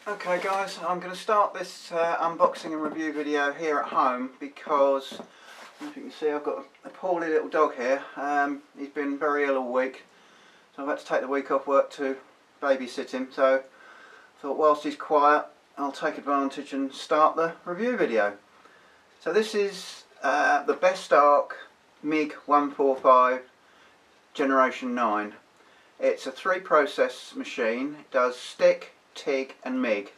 Okay guys, I'm going to start this unboxing and review video here at home because, as you can see, I've got a poorly little dog here. He's been very ill all week, so I've had to take the week off work to babysit him. So I thought whilst he's quiet, I'll take advantage and start the review video. So this is the Bestarc MIG 145 Generation 9. It's a 3-process machine. It does stick, TIG and MIG.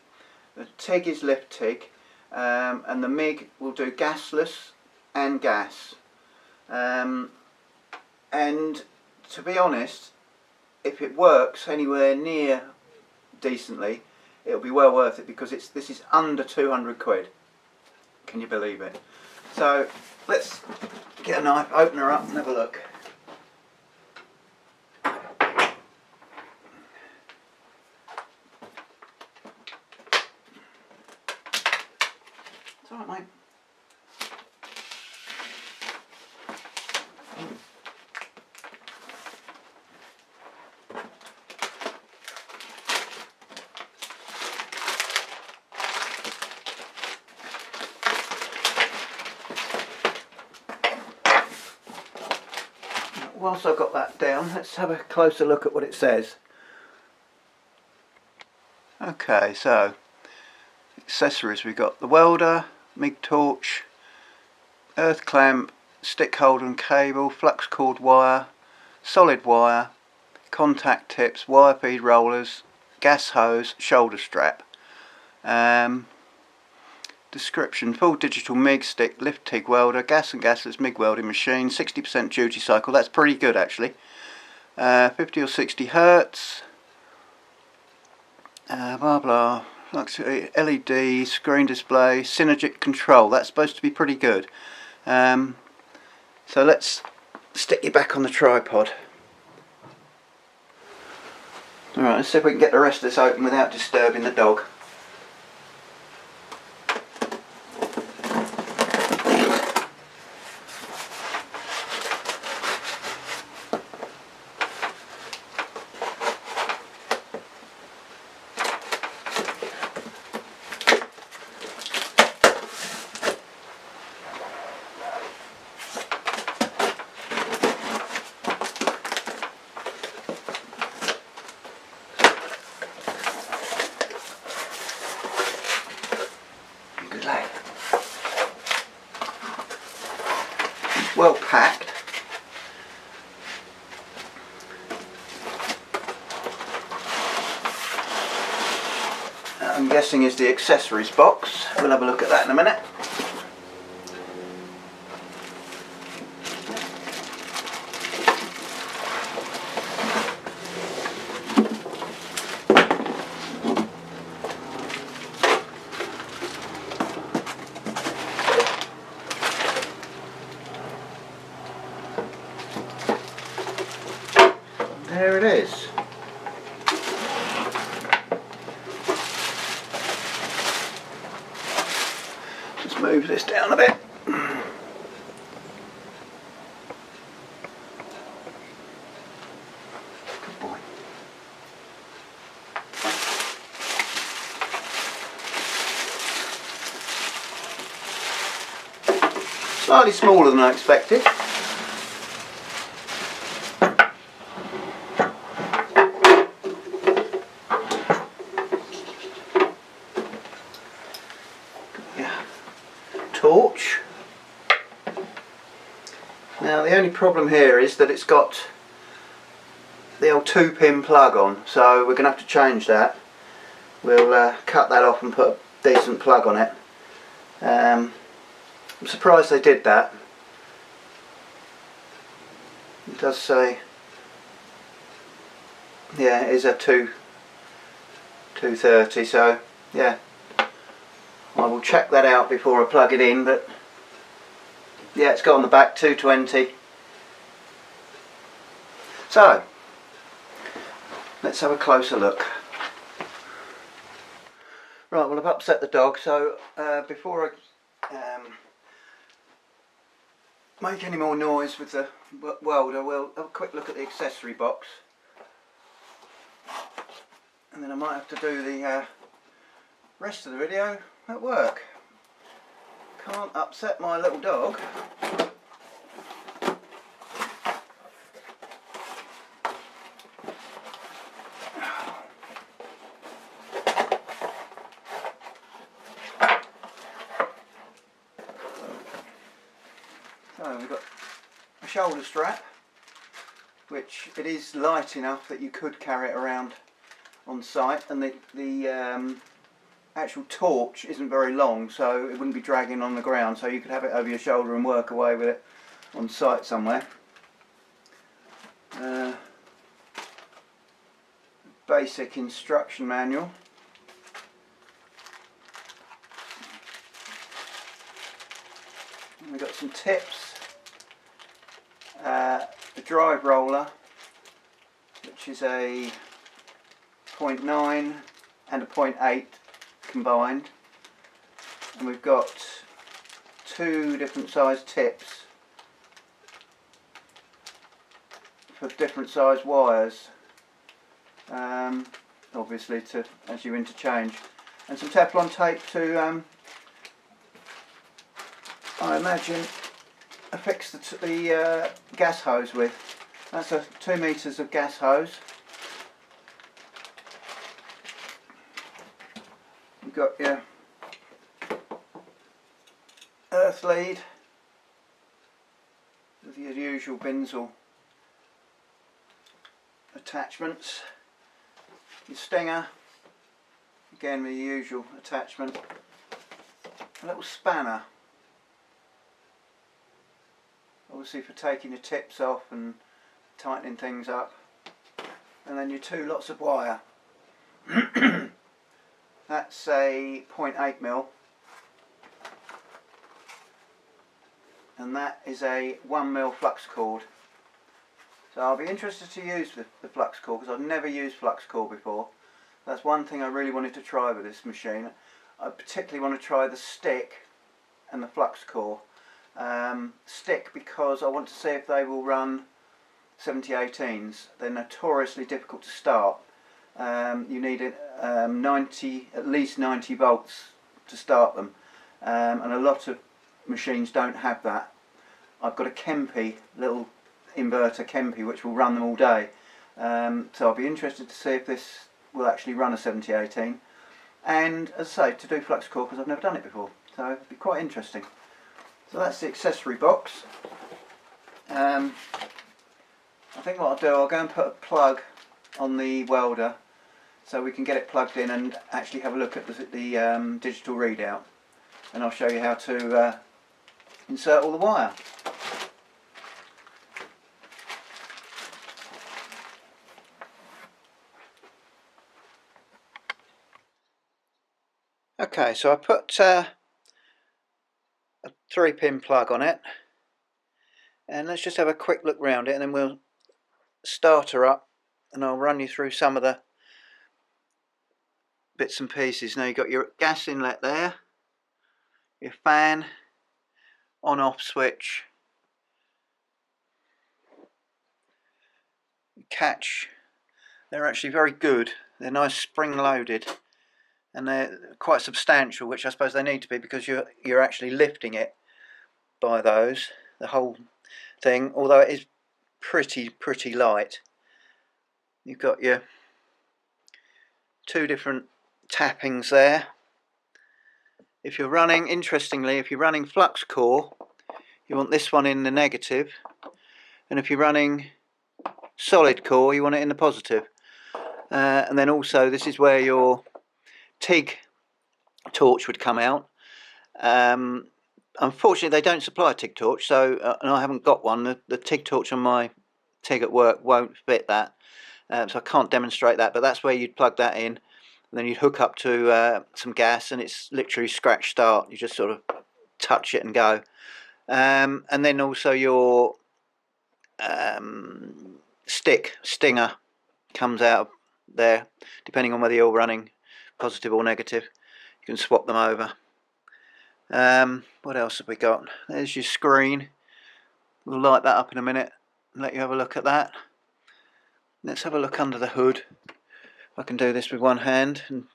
The TIG is lift TIG, and the MIG will do gasless and gas. And to be honest, if it works anywhere near decently, it'll be well worth it because this is under 200 quid. Can you believe it? So let's get a knife, open her up and have a look. It's alright, mate. Whilst I've got that down, let's have a closer look at what it says. Okay, so accessories, we've got the welder, MIG torch, earth clamp, stick holder and cable, flux cord wire, solid wire, contact tips, wire feed rollers, gas hose, shoulder strap. Description: full digital MIG stick, lift TIG welder, gas and gasless MIG welding machine, 60% duty cycle. That's pretty good actually. 50 or 60 hertz. Blah blah. LED, screen display, synergic control. That's supposed to be pretty good. So let's stick you back on the tripod. Alright, let's see if we can get the rest of this open without disturbing the dog. Well packed. I'm guessing is the accessories box. We'll have a look at that in a minute. There it is. Just move this down a bit. Good boy. Slightly smaller than I expected. Torch. Now the only problem here is that it's got the old 2-pin plug on, so we're going to have to change that. We'll cut that off and put a decent plug on it. I'm surprised they did that. It does say, yeah, it is a 230, so yeah. I will check that out before I plug it in, but yeah, it's got on the back 220. So let's have a closer look. Right, well, I've upset the dog, so before I make any more noise with the welder, we'll have a quick look at the accessory box, and then I might have to do the Rest of the video at work. Can't upset my little dog. So we've got a shoulder strap, which it is light enough that you could carry it around on site, and the actual torch isn't very long, so it wouldn't be dragging on the ground, so you could have it over your shoulder and work away with it on site somewhere. Basic instruction manual. And we've got some tips. The drive roller, which is a 0.9 and a 0.8 combined, and we've got two different size tips for different size wires, obviously as you interchange, and some Teflon tape to I imagine affix the gas hose with. That's a 2 meters of gas hose. You've got your earth lead with your usual Binzel attachments, your stinger, again with the usual attachment, a little spanner, obviously for taking the tips off and tightening things up, and then your two lots of wire. That's a 0.8mm, and that is a 1mm flux cord. So I'll be interested to use the flux cord, because I've never used flux cord before. That's one thing I really wanted to try with this machine. I particularly want to try the stick and the flux core. Stick because I want to see if they will run 7018s. They're notoriously difficult to start. You need at least 90 volts to start them, and a lot of machines don't have that. I've got a Kempi, little inverter Kempi, which will run them all day. So I'll be interested to see if this will actually run a 7018, and as I say, to do flux core, because I've never done it before, so it'll be quite interesting. So that's the accessory box. I think what I'll do, I'll go and put a plug on the welder so we can get it plugged in and actually have a look at the digital readout, and I'll show you how to insert all the wire. Okay, so I put a 3-pin plug on it, and let's just have a quick look round it, and then we'll start her up and I'll run you through some of the bits and pieces. Now you've got your gas inlet there, your fan, on off switch, catch. They're actually very good, they're nice spring loaded, and they're quite substantial, which I suppose they need to be because you're actually lifting it by those, the whole thing, although it is pretty light. You've got your two different tappings there. If you're running, interestingly, if you're running flux core, you want this one in the negative, and if you're running solid core, you want it in the positive. And then also, this is where your TIG torch would come out. Unfortunately, they don't supply a TIG torch, so and I haven't got one. The TIG torch on my TIG at work won't fit that, so I can't demonstrate that. But that's where you'd plug that in, and then you'd hook up to some gas, and it's literally scratch start. You just sort of touch it and go. And then also your stinger comes out there, depending on whether you're running positive or negative. You can swap them over. What else have we got? There's your screen. We'll light that up in a minute and let you have a look at that. Let's have a look under the hood. I can do this with one hand, and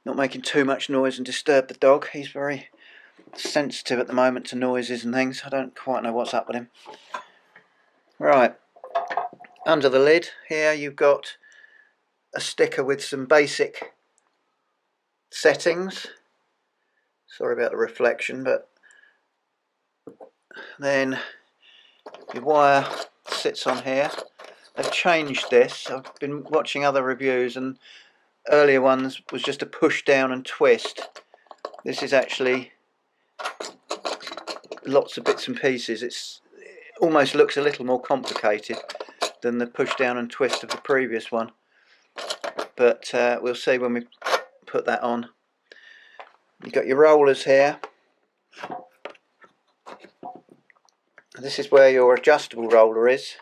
not making too much noise and disturb the dog. He's very sensitive at the moment to noises and things. I don't quite know what's up with him. Right, under the lid here you've got a sticker with some basic settings. Sorry about the reflection, but then your wire sits on here. They've changed this. I've been watching other reviews, and earlier ones was just a push down and twist. This is actually lots of bits and pieces. It almost looks a little more complicated than the push down and twist of the previous one, but we'll see when we put that on. You've got your rollers here. This is where your adjustable roller is.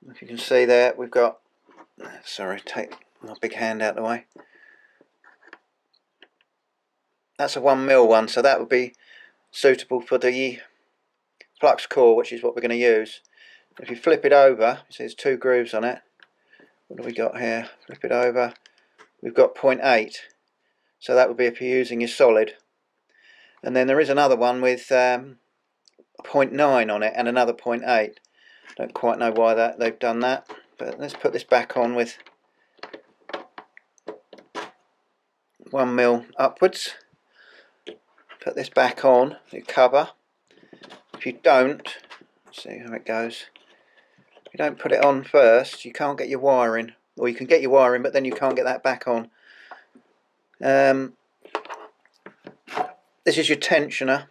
If you can see there, we've got, sorry, take my big hand out of the way. That's a 1mm one, so that would be suitable for the flux core, which is what we're going to use. If you flip it over, you see there's 2 grooves on it. What do we got here? Flip it over. We've got 0.8, so that would be if you're using your solid. And then there is another one with 0.9 on it and another 0.8. Don't quite know why they've done that, but let's put this back on with 1mm upwards. Put this back on the cover. If you don't, let's see how it goes. If you don't put it on first, you can't get your wire in, or you can get your wire in, but then you can't get that back on. This is your tensioner.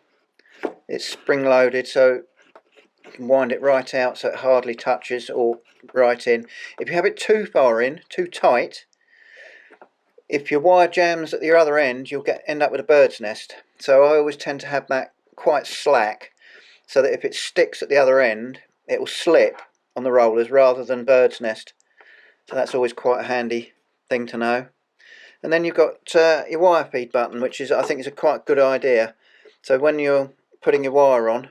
It's spring loaded, so you can wind it right out so it hardly touches, or right in. If you have it too far in, too tight, if your wire jams at your other end, you'll end up with a bird's nest. So I always tend to have that quite slack, so that if it sticks at the other end, it will slip on the rollers rather than bird's nest. So that's always quite a handy thing to know. And then you've got your wire feed button, which is, I think, is a quite good idea. So when you're putting your wire on,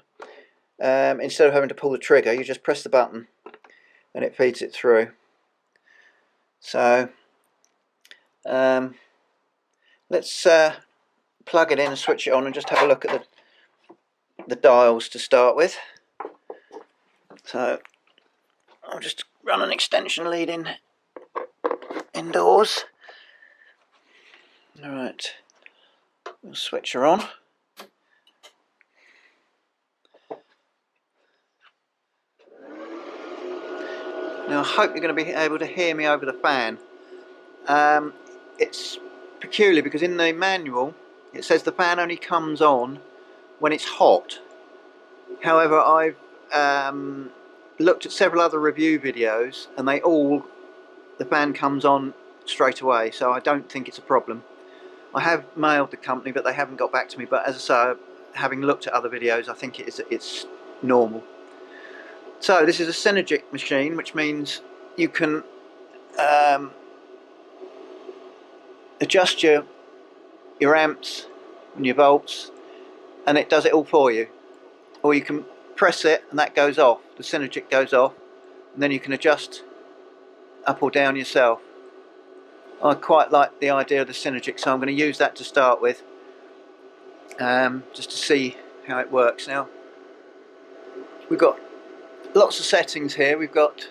instead of having to pull the trigger, you just press the button and it feeds it through. So let's plug it in and switch it on and just have a look at the dials to start with. So I'll just run an extension lead in indoors. Alright, we'll switch her on. Now I hope you're going to be able to hear me over the fan. It's peculiar because in the manual it says the fan only comes on when it's hot. However, I've looked at several other review videos and the fan comes on straight away, so I don't think it's a problem. I have mailed the company, but they haven't got back to me, but as I say, having looked at other videos, I think it's normal. So this is a synergic machine, which means you can adjust your amps and your volts, and it does it all for you. Or you can press it and that goes off, the synergic goes off, and then you can adjust up or down yourself. I quite like the idea of the synergic, so I'm going to use that to start with, just to see how it works. Now we've got lots of settings here. We've got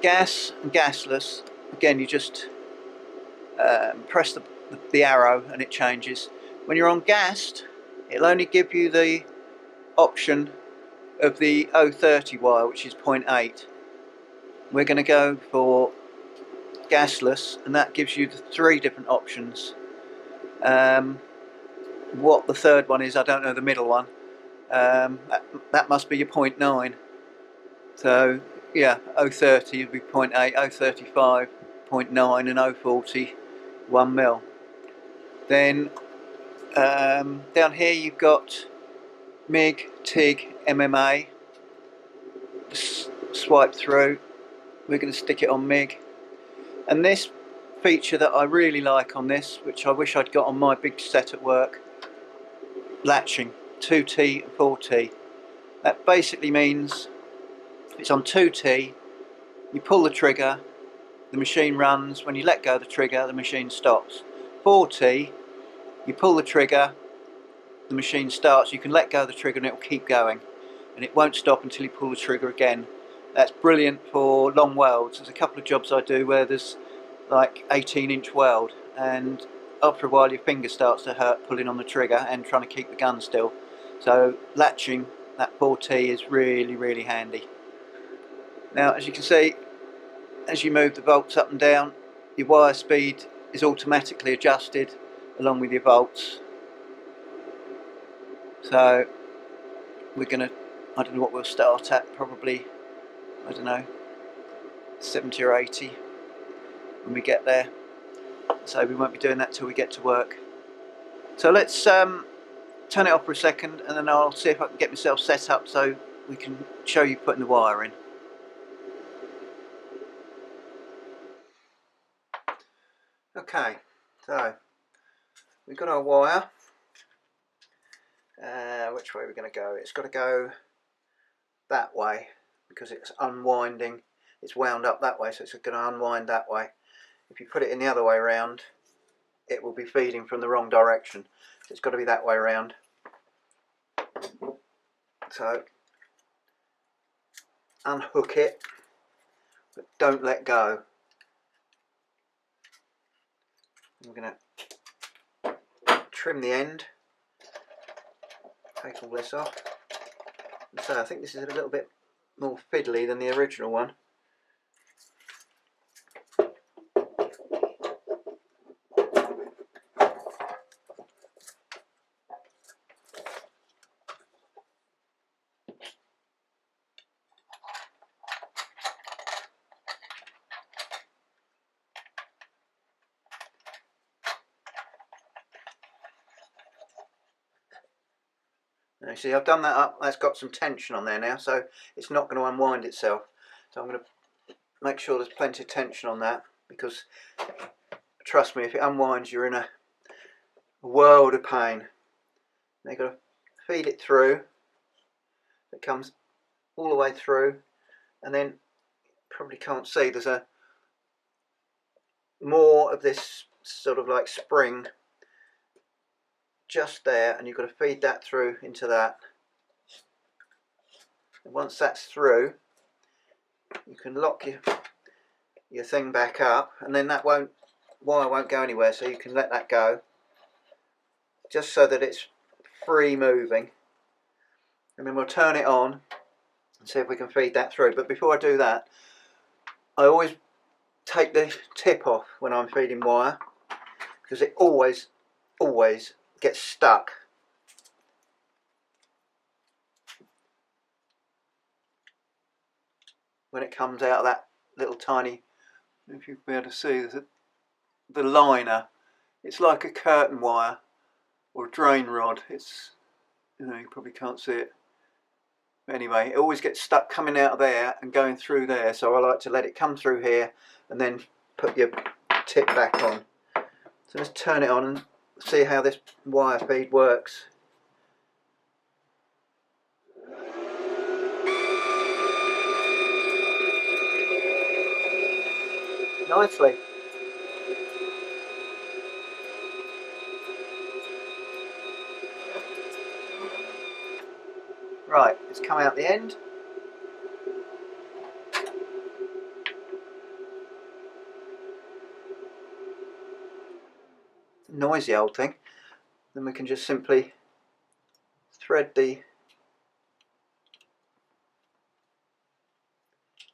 gas and gasless. Again, you just press the arrow and it changes. When you're on gassed, it'll only give you the option of the 030 wire, which is 0.8. We're going to go for gasless, and that gives you the 3 different options. What the third one is, I don't know, the middle one. That must be your 0.9. So yeah, 030 would be 0.8, 035 0.9, and 040 1mm. Then down here you've got MIG, TIG, MMA. Just swipe through. We're going to stick it on MIG. And this feature that I really like on this, which I wish I'd got on my big set at work, latching 2T and 4T. That basically means it's on 2T, you pull the trigger the machine runs. When you let go of the trigger, the machine stops. 40, you pull the trigger, the machine starts. You can let go of the trigger and it will keep going, and it won't stop until you pull the trigger again. That's brilliant for long welds. There's a couple of jobs I do where there's like 18-inch weld, and after a while your finger starts to hurt pulling on the trigger and trying to keep the gun still. So latching that 4T is really, really handy. Now, as you can see, as you move the volts up and down, your wire speed is automatically adjusted along with your volts. So we're going to, I don't know what we'll start at, probably, I don't know, 70 or 80 when we get there. So we won't be doing that till we get to work. So let's turn it off for a second, and then I'll see if I can get myself set up so we can show you putting the wire in. Okay, so we've got our wire. Which way are we going to go? It's got to go that way because it's unwinding. It's wound up that way, so it's going to unwind that way. If you put it in the other way around, it will be feeding from the wrong direction. So it's got to be that way around. So unhook it, but don't let go. I'm going to trim the end, take all this off. So I think this is a little bit more fiddly than the original one. Now you see I've done that up, that's got some tension on there now, so it's not going to unwind itself. So I'm going to make sure there's plenty of tension on that, because trust me, if it unwinds you're in a world of pain. Now you've got to feed it through, it comes all the way through, and then probably can't see, there's a more of this sort of like spring just there, and you've got to feed that through into that. And once that's through, you can lock your thing back up, and then that wire won't go anywhere, so you can let that go just so that it's free moving, and then we'll turn it on and see if we can feed that through. But before I do that, I always take the tip off when I'm feeding wire, because it always gets stuck. When it comes out of that little tiny, if you'll be able to see, there's the liner. It's like a curtain wire or a drain rod. It's, you know, you probably can't see it. But anyway, it always gets stuck coming out of there and going through there. So I like to let it come through here and then put your tip back on. So let's turn it on and see how this wire feed works. Nicely. Right, it's come out the end. It's a noisy old thing. Then we can just simply thread the...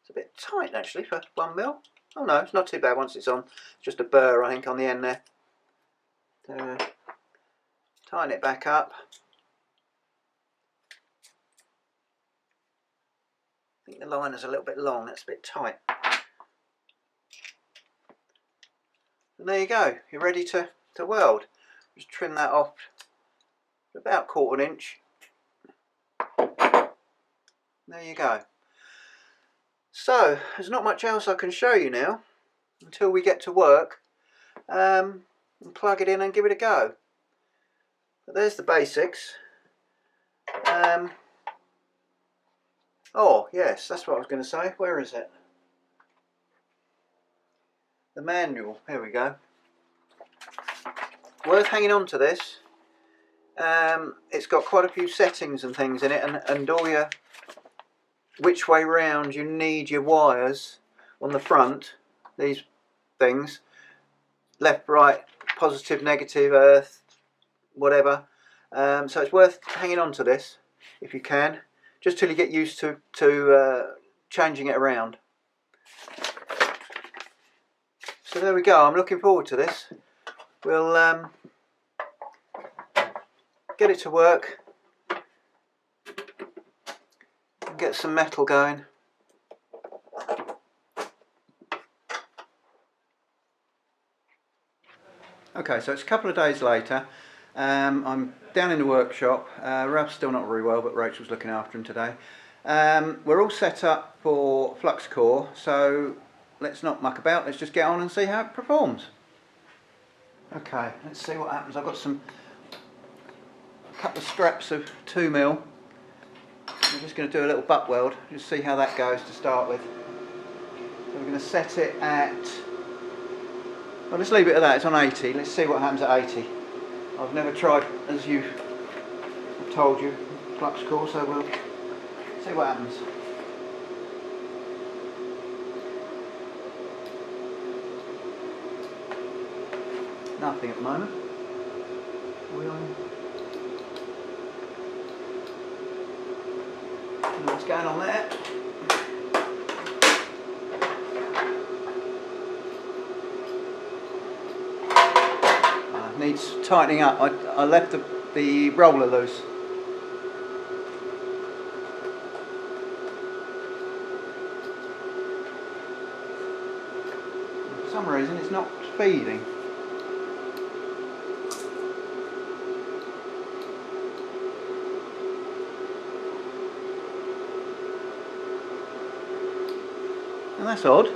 It's a bit tight actually for 1mm. Oh no, it's not too bad once it's on. It's just a burr, I think, on the end there. So, tighten it back up. I think the liner's a little bit long, that's a bit tight. And there you go, you're ready to weld. Just trim that off to about 1/4 inch. There you go. So, there's not much else I can show you now until we get to work, and plug it in and give it a go. But there's the basics. Oh yes, that's what I was going to say. Where is it? the manual. Here we go. Worth hanging on to this. It's got quite a few settings and things in it, and all your which way round you need your wires on the front, these things, left, right, positive, negative, earth, whatever. So it's worth hanging on to this if you can, just till you get used to changing it around. So there we go. I'm looking forward to this. We'll get it to work and get some metal going. Okay, so it's a couple of days later. I'm down in the workshop. Ralph's still not very well, but Rachel's looking after him today. We're all set up for flux core, so let's not muck about. Let's just get on and see how it performs. Okay, let's see what happens. I've got a couple of straps of 2mm. I'm just going to do a little butt weld, just see how that goes to start with. So we're going to set it at, well, let's leave it at that. It's on 80. Let's see what happens at 80. I've never tried, as I've told you, flux core, so we'll see what happens. Nothing at the moment. What's going on there? Needs tightening up. I left the roller loose. For some reason it's not feeding. And that's odd.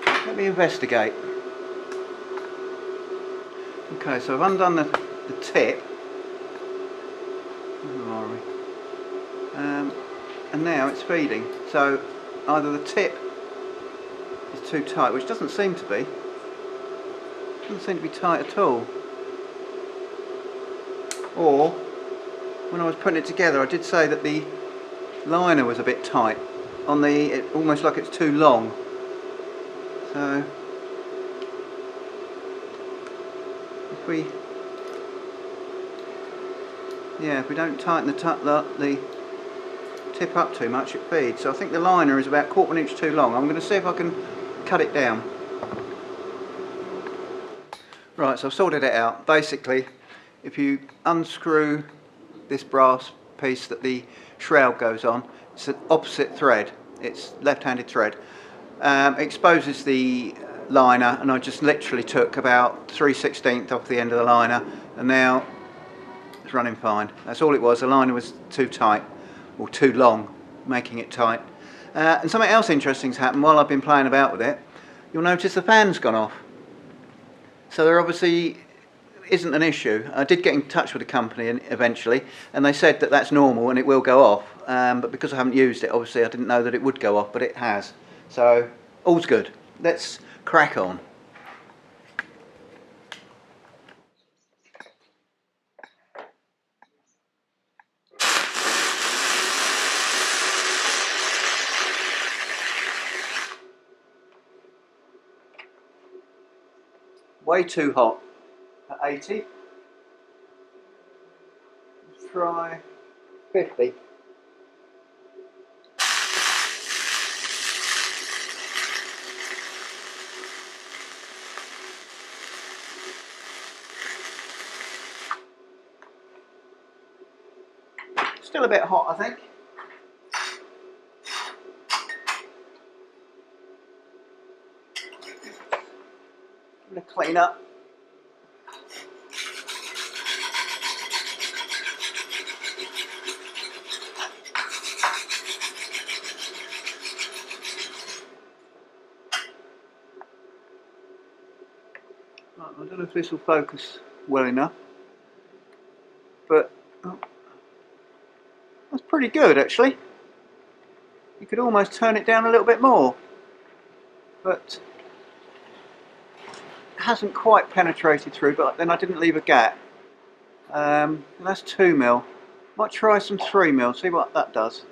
Let me investigate. Okay, so I've undone the tip. Where are we? And now it's feeding. So either the tip is too tight, which doesn't seem to be. Doesn't seem to be tight at all. Or when I was putting it together, I did say that the liner was a bit tight. Almost like it's too long. So if we don't tighten the tip up too much, it feeds. So I think the liner is about 1/4 inch too long. I'm going to see if I can cut it down. Right, so I've sorted it out. Basically, if you unscrew this brass piece that the shroud goes on, it's an opposite thread. It's left-handed thread. It exposes the liner, and I just literally took about 3/16 off the end of the liner, and now it's running fine. That's all it was. The liner was too tight, or too long, making it tight. And something else interesting's happened while I've been playing about with it. You'll notice the fan's gone off. So there obviously isn't an issue. I did get in touch with the company eventually, and they said that that's normal and it will go off. But because I haven't used it, obviously I didn't know that it would go off, but it has. So all's good. Let's crack on. Way too hot at 80. Let's try 50. Still a bit hot, I think. I'm going to clean up. Right, I don't know if this will focus well enough, but that's pretty good actually. You could almost turn it down a little bit more, but hasn't quite penetrated through, but then I didn't leave a gap. And that's 2mm. Might try some 3mm, see what that does.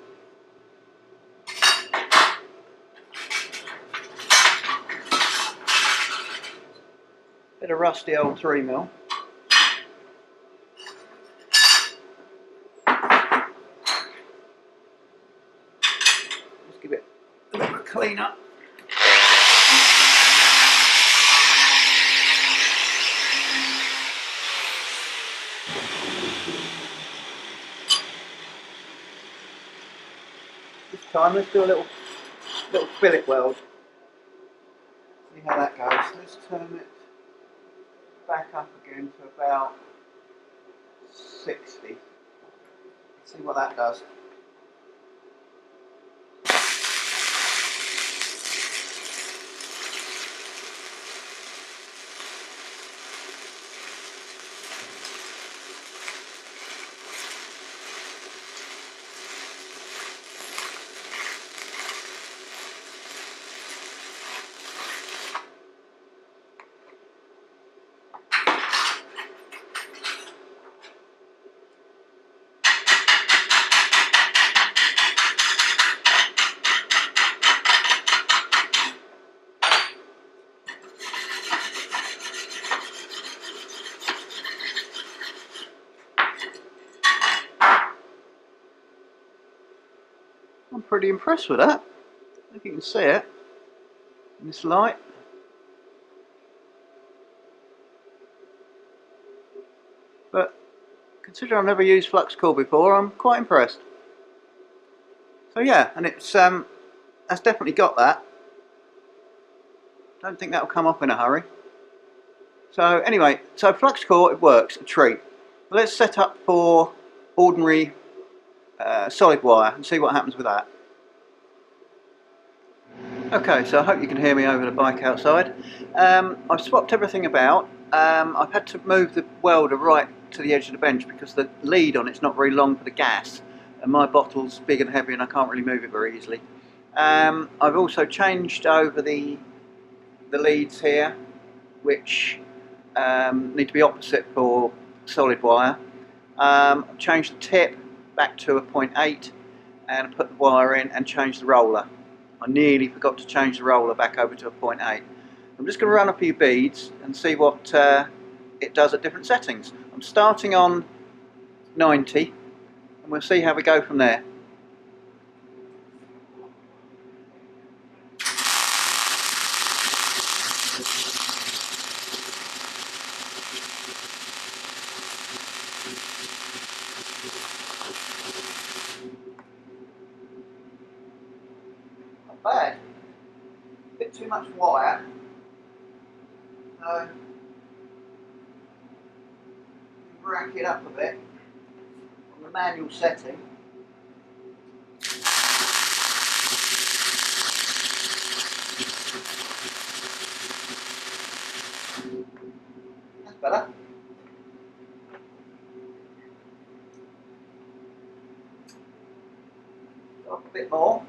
Bit of rusty old 3mm. Let's give it a little clean up. This time let's do a little fillet weld. See how that goes. Let's turn it back up again to about 60. See what that does. I'm pretty impressed with that. If you can see it in this light. But considering I've never used flux core before, I'm quite impressed. So yeah, and it's that's definitely got that. Don't think that'll come off in a hurry. So anyway, so flux core, it works, a treat. Let's set up for ordinary solid wire and see what happens with that. Okay, so I hope you can hear me over the bike outside. I've swapped everything about. I've had to move the welder right to the edge of the bench because the lead on it's not very long for the gas, and my bottle's big and heavy and I can't really move it very easily. I've also changed over the leads here, which need to be opposite for solid wire. I've changed the tip back to a 0.8 and put the wire in and changed the roller. I nearly forgot to change the roller back over to a 0.8. I'm just going to run a few beads and see what it does at different settings. I'm starting on 90 and we'll see how we go from there. Not bad. A bit too much wire. So rack it up a bit on the manual setting. That's better. Up a bit more.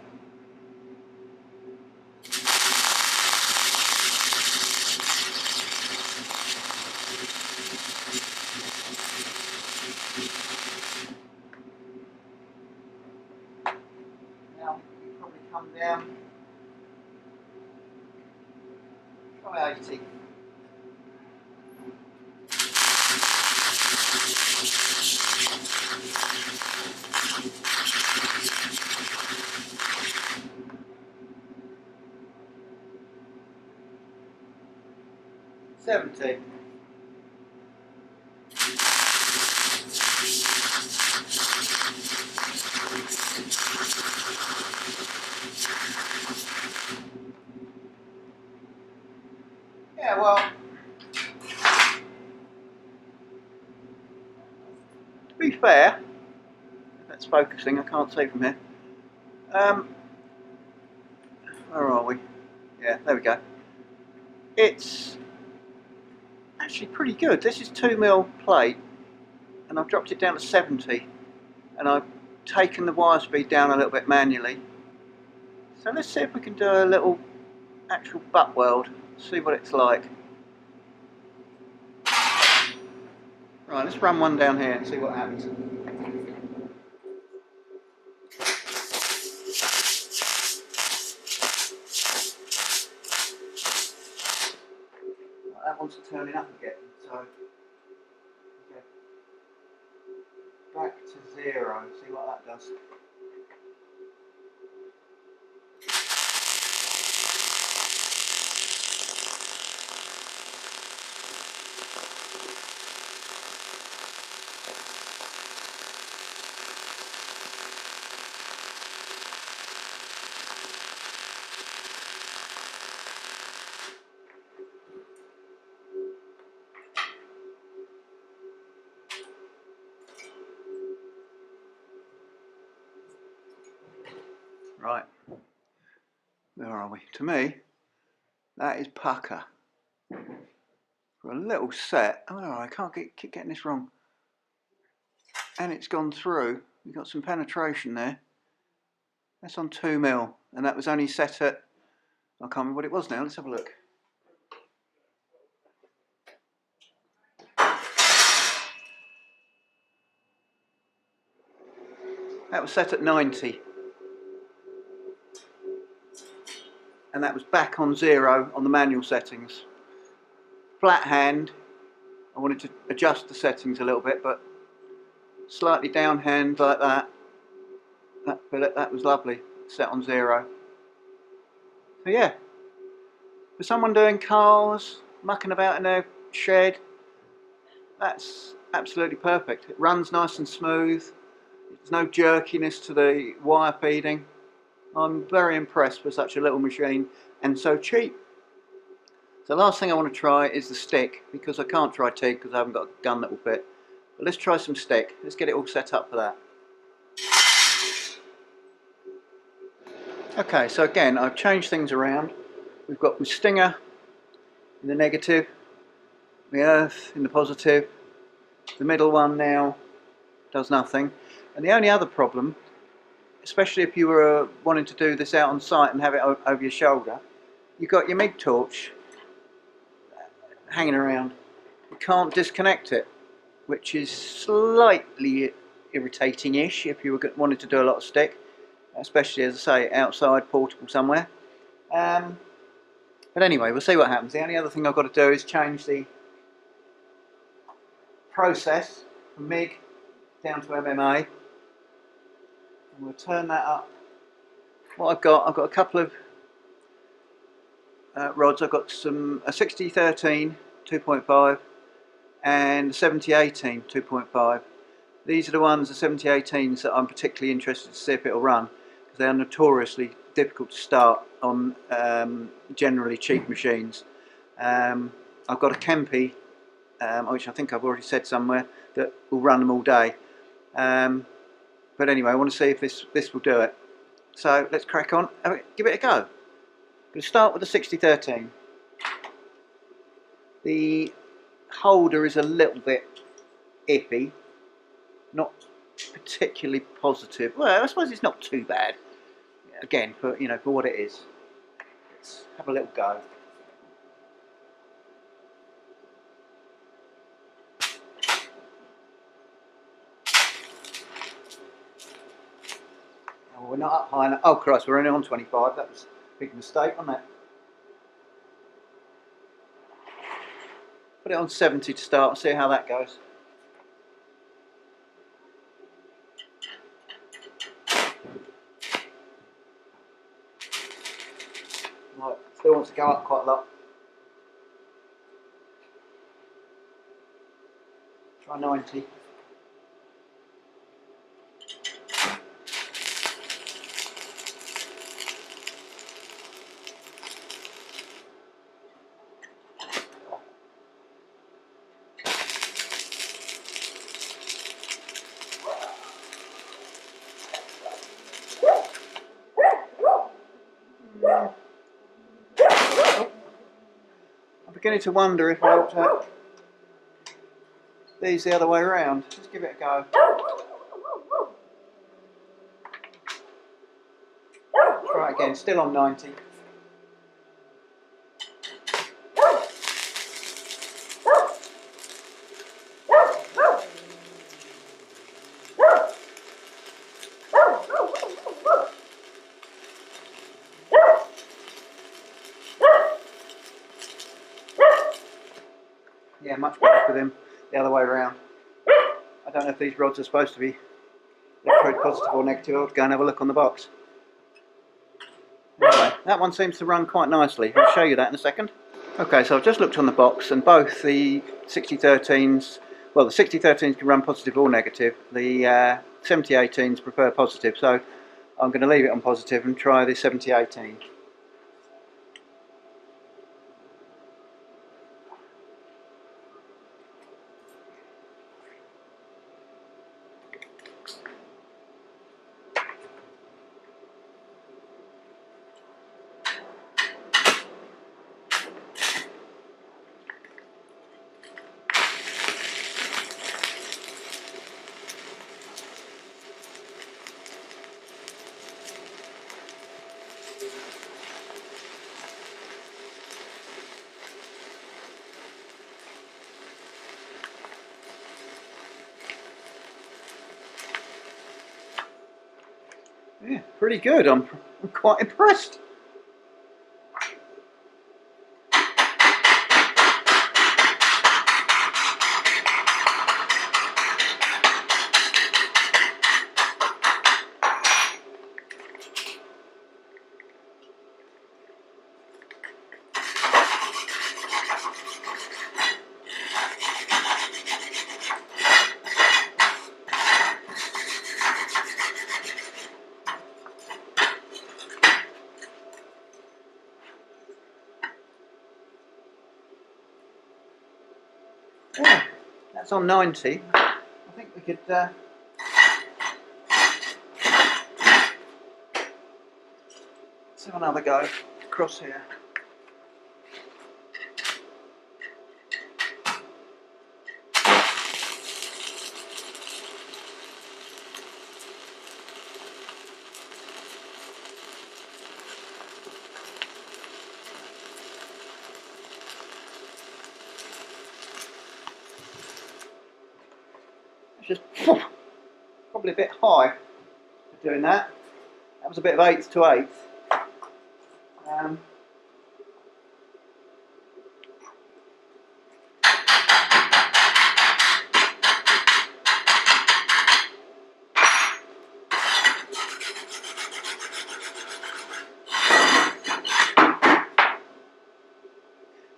Now you probably come down. Try 80. $70. Yeah, well, to be fair, if that's focusing, I can't see from here. Where are we? Yeah, there we go. It's actually pretty good. This is 2mm plate and I've dropped it down to 70 and I've taken the wire speed down a little bit manually. So let's see if we can do a little actual butt weld, see what it's like. Right, let's run one down here and see what happens. Right, that wants to turn it up again, so okay. Back to 0, see what that does. Right, where are we? To me, that is pucker. For a little set, oh, I can't keep getting this wrong. And it's gone through, we've got some penetration there. That's on 2mm, and that was only set at, I can't remember what it was now, let's have a look. That was set at 90. And that was back on 0 on the manual settings. Flat hand, I wanted to adjust the settings a little bit, but slightly down hand like that. That was lovely, set on 0. So yeah, for someone doing cars, mucking about in their shed, that's absolutely perfect. It runs nice and smooth, there's no jerkiness to the wire feeding. I'm very impressed with such a little machine and so cheap. So the last thing I want to try is the stick, because I can't try TIG because I haven't got a gun that will fit. But let's try some stick, let's get it all set up for that. Okay, so again, I've changed things around. We've got my stinger in the negative, the earth in the positive, the middle one now does nothing. And the only other problem, especially if you were wanting to do this out on site and have it over your shoulder, you've got your MIG torch hanging around. You can't disconnect it, which is slightly irritating-ish if you were wanting to do a lot of stick, especially, as I say, outside, portable somewhere. But anyway, we'll see what happens. The only other thing I've got to do is change the process from MIG down to MMA. And we'll turn that up. What I've got a couple of rods. I've got a 6013 2.5 and 7018 2.5. These are the ones, the 7018s, that I'm particularly interested to see if it'll run, because they are notoriously difficult to start on generally cheap machines. I've got a Kempi, which I think I've already said somewhere, that will run them all day. But anyway, I want to see if this will do it. So let's crack on, give it a go. We'll start with the 6013. The holder is a little bit iffy, not particularly positive. Well, I suppose it's not too bad. Again, for what it is. Let's have a little go. Oh, we're not up high enough. Oh Christ, we're only on 25. That was a big mistake, wasn't it? Put it on 70 to start and see how that goes. Right, still wants to go up quite a lot. Try 90. I'm beginning to wonder if I ought to these the other way around. Let's give it a go. Try it again, still on 90. yeah, much better for them the other way around. I don't know if these rods are supposed to be electrode positive or negative. I'll go and have a look on the box. Anyway, that one seems to run quite nicely. I'll show you that in a second. Okay, so I've just looked on the box, and both the 6013s, well, the 6013s can run positive or negative. The 7018s prefer positive, so I'm going to leave it on positive and try the 7018. Yeah, pretty good. I'm quite impressed. Yeah, that's on 90. I think we could let's have another go across here. Just probably a bit high for doing that. That was a bit of 1/8 to 1/8.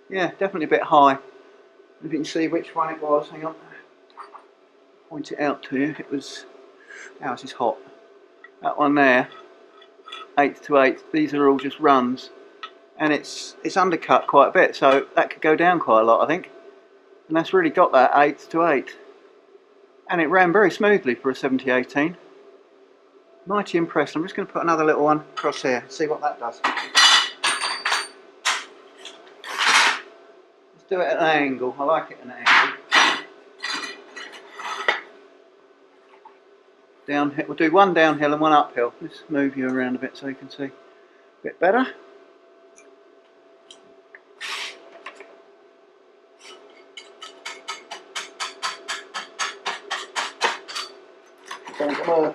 Yeah, definitely a bit high. If you can see which one it was, hang on. Point it out to you. It was, ours is hot. That one there, 1/8 to 1/8. These are all just runs, and it's undercut quite a bit, so that could go down quite a lot, I think. And that's really got that 1/8 to 1/8, and it ran very smoothly for a 7018. Mighty impressed. I'm just going to put another little one across here, see what that does. Let's do it at an angle. I like it at an angle. Downhill. We'll do one downhill and one uphill. Let's move you around a bit so you can see a bit better. Don't come on.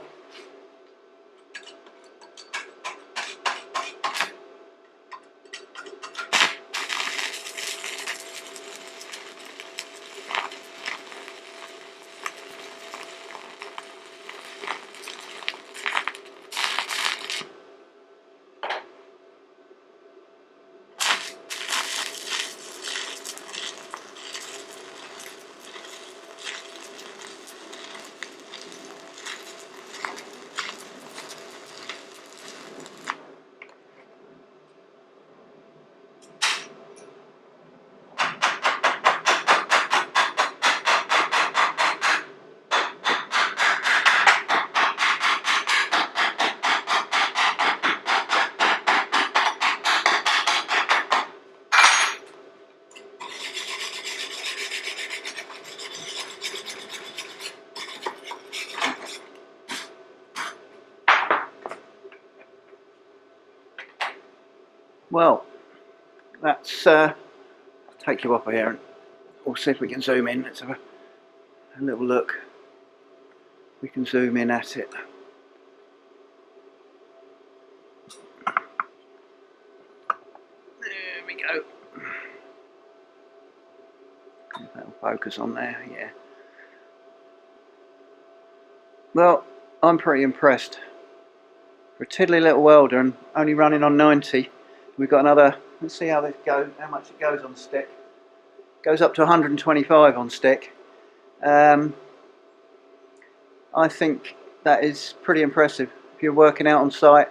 Well, that's I'll take you up here and we'll see if we can zoom in. Let's have a little look. We can zoom in at it. There we go. If that'll focus on there, yeah. Well, I'm pretty impressed. For a tiddly little welder and only running on 90, we've got another, let's see how this goes, how much it goes on stick. Goes up to 125 on stick. I think that is pretty impressive. If you're working out on site,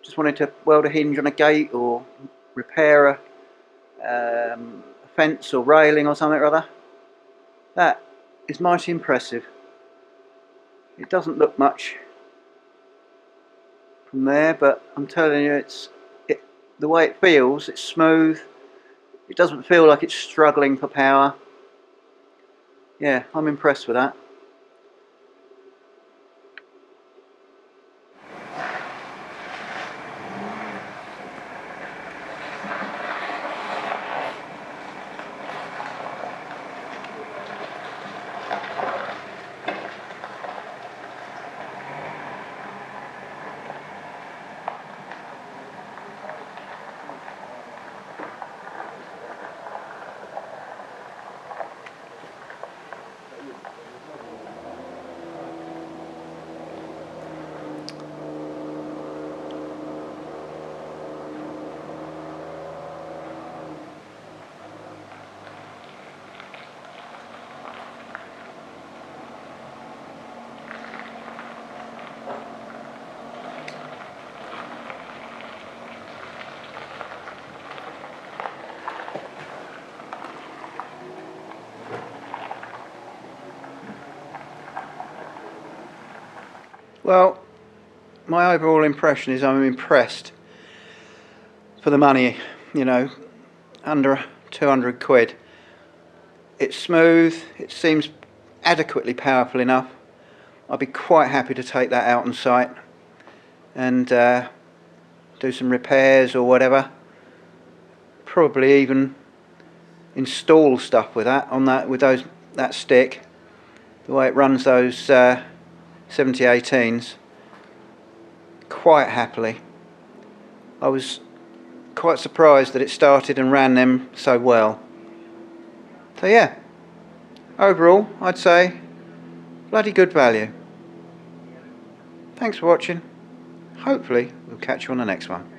just wanted to weld a hinge on a gate or repair a fence or railing or something or other, that is mighty impressive. It doesn't look much from there, but I'm telling you, the way it feels, it's smooth. It doesn't feel like it's struggling for power. Yeah, I'm impressed with that. Well, my overall impression is I'm impressed for the money, you know, under 200 quid. It's smooth, it seems adequately powerful enough. I'd be quite happy to take that out on site and do some repairs or whatever. Probably even install stuff with that that stick. The way it runs those 7018s, quite happily. I was quite surprised that it started and ran them so well. So yeah, overall I'd say bloody good value. Thanks for watching. Hopefully we'll catch you on the next one.